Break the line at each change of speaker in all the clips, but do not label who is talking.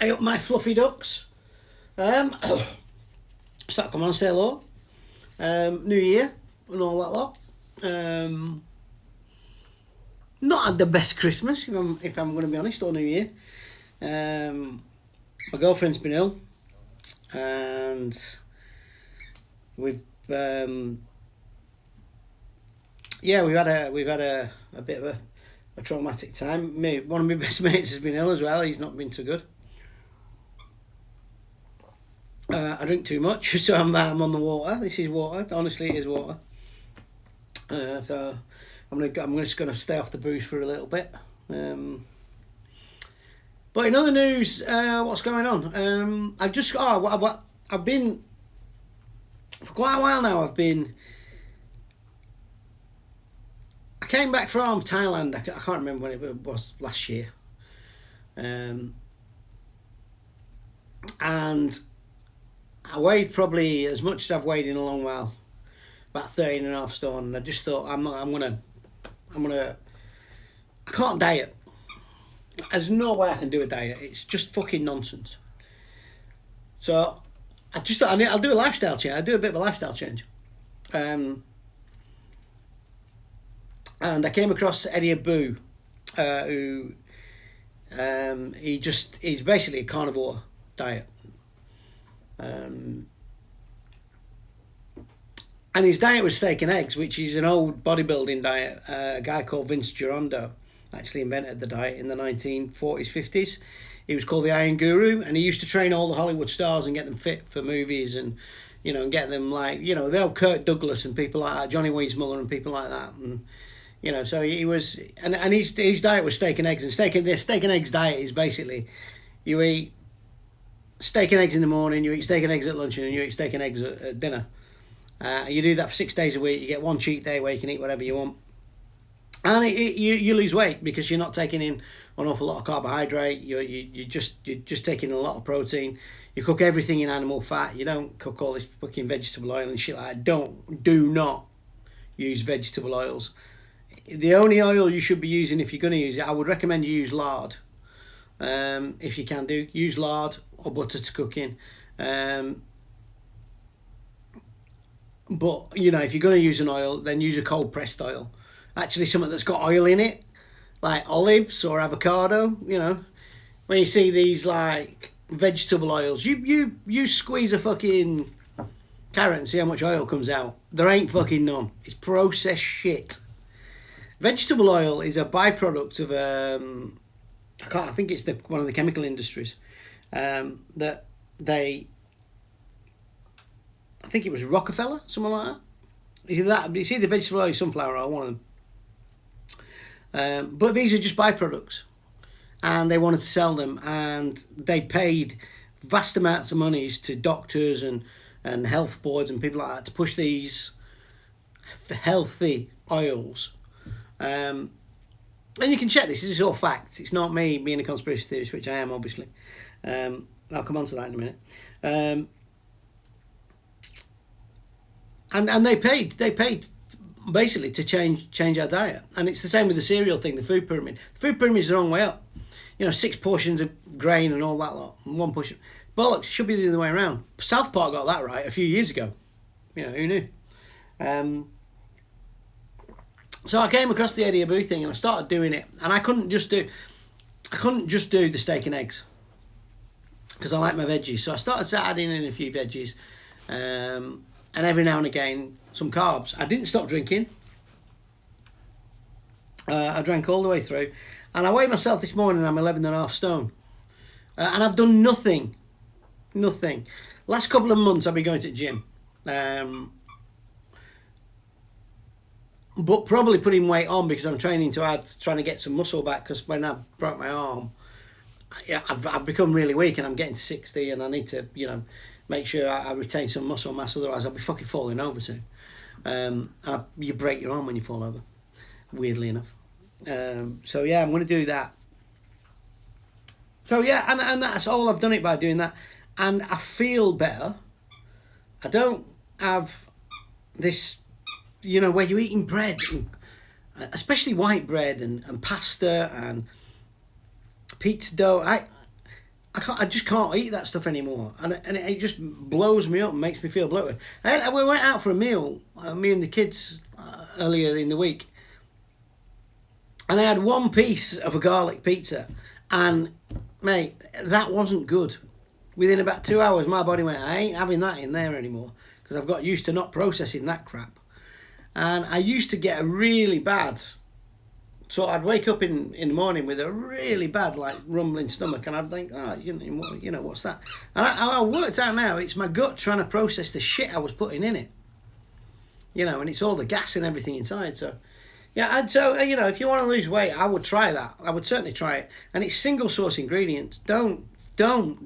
I up my fluffy ducks. Start coming on, say hello. New Year and all that lot. Not had the best Christmas, if I'm going to be honest, or New Year. My girlfriend's been ill, and we've we've had a bit of a traumatic time. One of my best mates has been ill as well. He's not been too good. I drink too much, so I'm on the water. This is water. Honestly, it is water. So I'm just gonna stay off the booze for a little bit. But in other news, what's going on? I've been for quite a while now. I came back from Thailand. I can't remember when it was last year, and I weighed probably as much as I've weighed in a long while, about 13.5 stone. And I just thought I'm gonna. I can't diet. There's no way I can do a diet. It's just fucking nonsense. So I just thought I'll do a lifestyle change. I'll do a bit of a lifestyle change. And I came across Eddie Abu, who he's basically a carnivore diet. And his diet was steak and eggs, which is an old bodybuilding diet. A guy called Vince Girondo actually invented the diet in the 1940s, 50s. He was called the Iron Guru, and he used to train all the Hollywood stars and get them fit for movies, and and get them the old Kirk Douglas and people like that, Johnny Weissmuller and people like that, and so he was, and his diet was steak and eggs, and steak and eggs diet is basically you eat steak and eggs in the morning, you eat steak and eggs at lunch, and you eat steak and eggs at dinner. You do that for 6 days a week. You get one cheat day where you can eat whatever you want. And you lose weight because you're not taking in an awful lot of carbohydrate. You're just taking in a lot of protein. You cook everything in animal fat. You don't cook all this fucking vegetable oil and shit like that. Do not use vegetable oils. The only oil you should be using, if you're going to use it, I would recommend you use lard. If you can use lard or butter to cook in. But if you're going to use an oil, then use a cold pressed oil. Actually, something that's got oil in it, like olives or avocado. When you see these like vegetable oils, you squeeze a fucking carrot and see how much oil comes out. There ain't fucking none. It's processed shit. Vegetable oil is a byproduct of I think it's one of the chemical industries that they. I think it was Rockefeller, something like that. It's either vegetable oil or sunflower oil, one of them. But these are just byproducts, and they wanted to sell them, and they paid vast amounts of monies to doctors and health boards and people like that to push these healthy oils. And you can check this is all facts. It's not me being a conspiracy theorist, which I am obviously. I'll come on to that in a minute. And they paid basically to change our diet. And it's the same with the cereal thing, the food pyramid. The food pyramid is the wrong way up. 6 portions of grain and all that lot, and 1 portion. Bollocks, should be the other way around. South Park got that right a few years ago. Who knew? So I came across the Eddie Abu thing and I started doing it. And I couldn't just do the steak and eggs, because I like my veggies. So I started adding in a few veggies. And every now and again, some carbs. I didn't stop drinking. I drank all the way through. And I weighed myself this morning, I'm 11.5 stone. And I've done nothing. Nothing. Last couple of months, I've been going to the gym. But probably putting weight on because I'm trying to get some muscle back, because when I broke my arm, I've become really weak and I'm getting to 60 and I need to, make sure I retain some muscle mass, otherwise I'll be fucking falling over soon. You break your arm when you fall over, weirdly enough. So yeah, I'm going to do that. So yeah, and that's all. I've done it by doing that, and I feel better. I don't have this, where you're eating bread, and, especially white bread and pasta and pizza dough. I just can't eat that stuff anymore, and it just blows me up and makes me feel bloated. We went out for a meal, me and the kids, earlier in the week, and I had one piece of a garlic pizza, and mate, that wasn't good. Within about 2 hours, my body went, I ain't having that in there anymore, because I've got used to not processing that crap. And I used to get a really bad, so I'd wake up in the morning with a really bad, like, rumbling stomach, and I'd think, oh, you know, what's that? And I worked out now, it's my gut trying to process the shit I was putting in it. You know, and it's all the gas and everything inside, so... Yeah, so, you know, if you want to lose weight, I would try that. I would certainly try it. And it's single source ingredients. Don't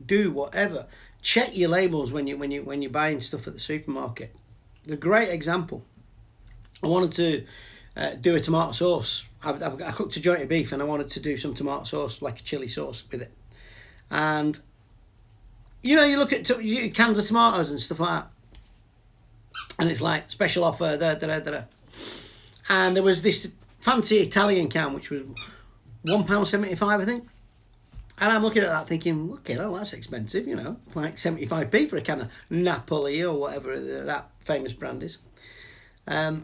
do whatever. Check your labels when you're buying stuff at the supermarket. It's a great example. I wanted to do a tomato sauce. I cooked a joint of beef and I wanted to do some tomato sauce, like a chili sauce with it. And, you know, you look at cans of tomatoes and stuff like that. And it's like, special offer, And there was this fancy Italian can, which was £1.75, I think. And I'm looking at that thinking, look, you know, that's expensive, you know, like 75p for a can of Napoli or whatever that famous brand is. But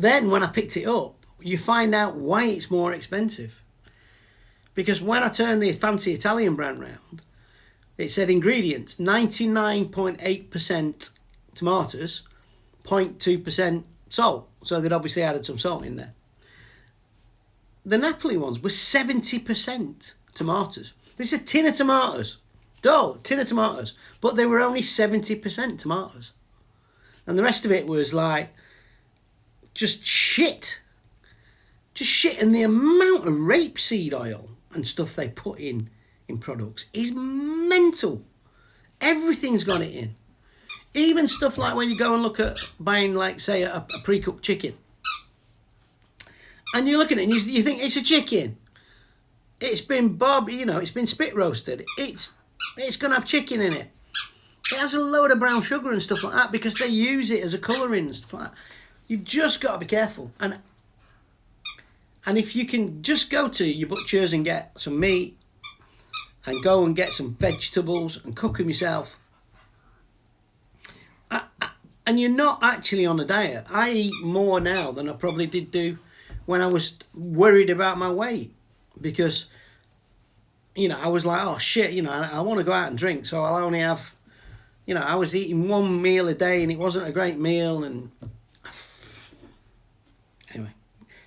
then when I picked it up, you find out why it's more expensive. Because when I turned the fancy Italian brand round, it said ingredients, 99.8% tomatoes, 0.2% salt. So they'd obviously added some salt in there. The Napoli ones were 70% tomatoes. This is a tin of tomatoes. Tin of tomatoes. But they were only 70% tomatoes. And the rest of it was like just shit. Just shit. And the amount of rapeseed oil and stuff they put in products is mental. Everything's got it in. Even stuff like when you go and look at buying, like, say, a pre-cooked chicken. And you look at it and you think, it's a chicken. It's been it's been spit roasted. It's going to have chicken in it. It has a load of brown sugar and stuff like that because they use it as a colouring and stuff like that. You've just got to be careful. And if you can just go to your butchers and get some meat and go and get some vegetables and cook them yourself, and you're not actually on a diet. I eat more now than I probably did do when I was worried about my weight. Because, you know, I was like, oh shit, you know, I want to go out and drink, so I'll only have, you know, I was eating one meal a day and it wasn't a great meal. And anyway,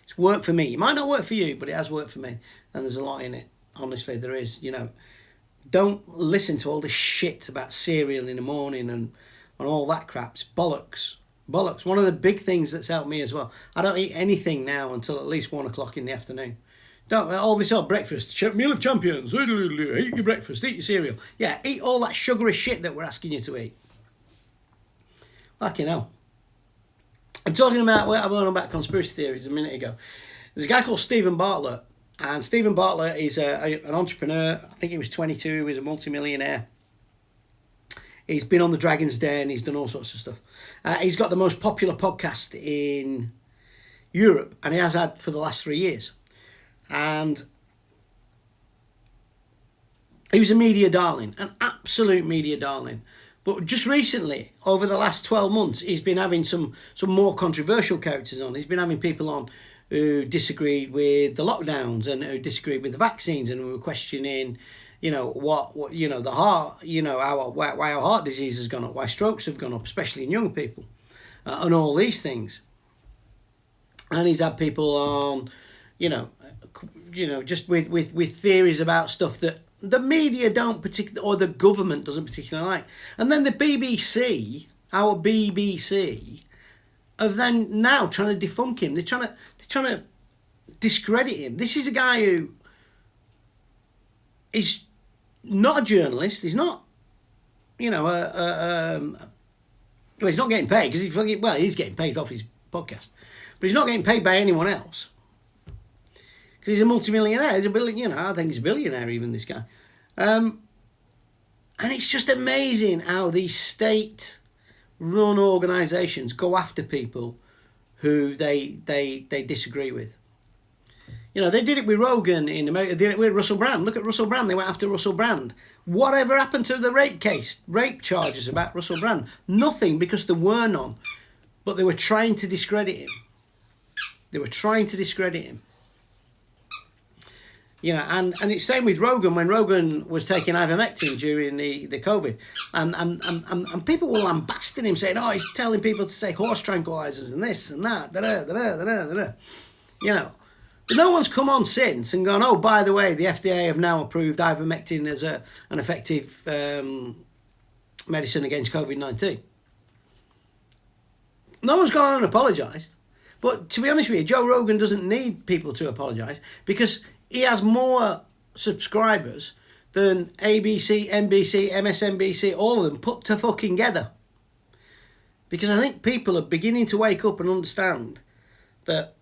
it's worked for me. It might not work for you, but it has worked for me. And there's a lot in it. Honestly, there is, you know. Don't listen to all this shit about cereal in the morning and all that crap. It's bollocks. One of the big things that's helped me as well. I don't eat anything now until at least 1 o'clock in the afternoon. Don't all this old breakfast, meal of champions, eat your breakfast, eat your cereal. Yeah, eat all that sugary shit that we're asking you to eat. Fucking hell. I'm talking about conspiracy theories a minute ago. There's a guy called Stephen Bartlett. And Stephen Bartlett is an entrepreneur. I think he was 22. He's a multimillionaire. He's been on the Dragon's Den. He's done all sorts of stuff. He's got the most popular podcast in Europe, and he has had for the last 3 years. And he was a media darling, an absolute media darling. But just recently, over the last 12 months, he's been having some more controversial characters on. He's been having people on who disagreed with the lockdowns and who disagreed with the vaccines and who were questioning, you know, what you know, the heart, you know, why our heart disease has gone up, why strokes have gone up, especially in young people, and all these things. And he's had people on, you know, just with theories about stuff that the media don't particularly, or the government doesn't particularly like. And then the BBC, our BBC, of then now trying to debunk him. They're trying to discredit him. This is a guy who is not a journalist. He's not, you know, well, he's not getting paid because he's getting paid off his podcast, but he's not getting paid by anyone else because he's a multimillionaire. He's I think he's a billionaire even, this guy. And it's just amazing how these state-run organisations go after people who they disagree with. You know, they did it with Rogan in America. They did it with Russell Brand. Look at Russell Brand. They went after Russell Brand. Whatever happened to the rape charges about Russell Brand? Nothing, because there were none. But they were trying to discredit him. They were trying to discredit him. You know, and it's same with Rogan, when Rogan was taking ivermectin during the COVID, and people were lambasting him, saying, oh, he's telling people to take horse tranquilizers and this and that, you know. But no one's come on since and gone, oh, by the way, the FDA have now approved ivermectin as an effective medicine against COVID-19. No one's gone on and apologised. But to be honest with you, Joe Rogan doesn't need people to apologise, because he has more subscribers than ABC, NBC, MSNBC, all of them put to fucking together. Because I think people are beginning to wake up and understand that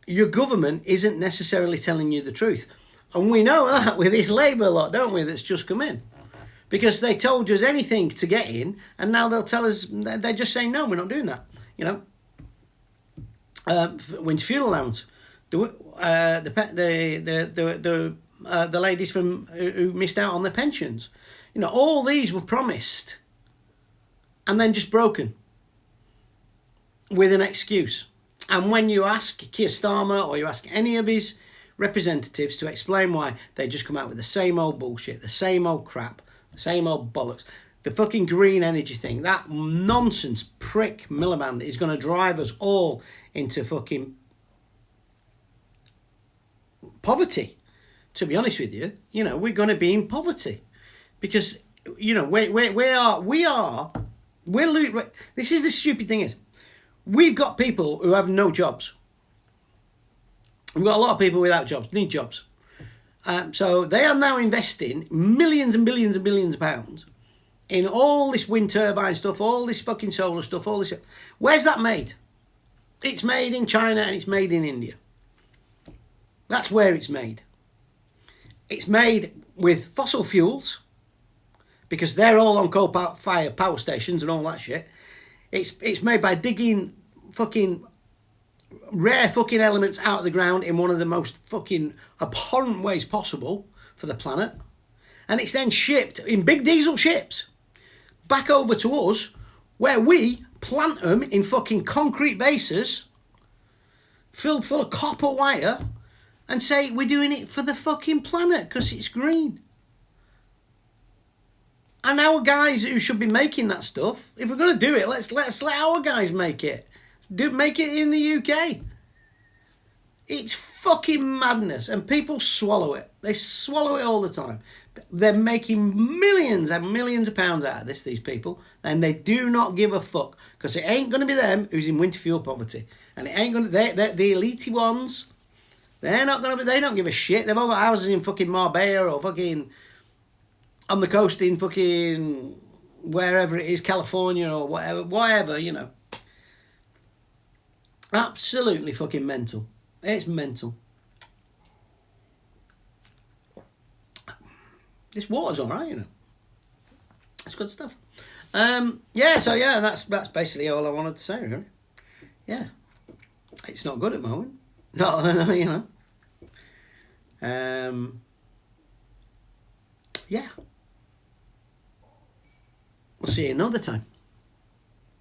your government isn't necessarily telling you the truth. And we know that with this Labour lot, don't we, that's just come in. Because they told us anything to get in, and now they'll tell us, they're just saying, no, we're not doing that. You know, Winter funeral allowance, the ladies from who missed out on their pensions, you know, all these were promised, and then just broken with an excuse. And when you ask Keir Starmer or you ask any of his representatives to explain why, they just come out with the same old bullshit, the same old crap, the same old bollocks. The fucking green energy thing, that nonsense prick Miliband is going to drive us all into fucking poverty. To be honest with you, you know, we're going to be in poverty because, you know, this is the stupid thing is, we've got people who have no jobs. We've got a lot of people without jobs, need jobs. So they are now investing millions and billions and billions of pounds in all this wind turbine stuff, all this fucking solar stuff, all this. Where's that made? It's made in China and it's made in India. That's where it's made. It's made with fossil fuels, because they're all on coal-fired power stations and all that shit. It's made by digging fucking rare fucking elements out of the ground in one of the most fucking abhorrent ways possible for the planet. And it's then shipped in big diesel ships back over to us, where we plant them in fucking concrete bases filled full of copper wire and say we're doing it for the fucking planet because it's green. And our guys who should be making that stuff, if we're going to do it, let's let our guys make it. Make it in the UK. It's fucking madness, and people swallow it. They swallow it all the time. They're making millions and millions of pounds out of this, these people, and they do not give a fuck, because it ain't going to be them who's in winter fuel poverty, and it ain't going to. They're the elite ones. They're not going to be. They don't give a shit. They've all got houses in fucking Marbella or fucking on the coast in fucking wherever it is, California or whatever, you know. Absolutely fucking mental. It's mental. This water's alright, you know. It's good stuff. That's basically all I wanted to say, really. Yeah. It's not good at the moment. No, you know. Yeah. We'll see you another time.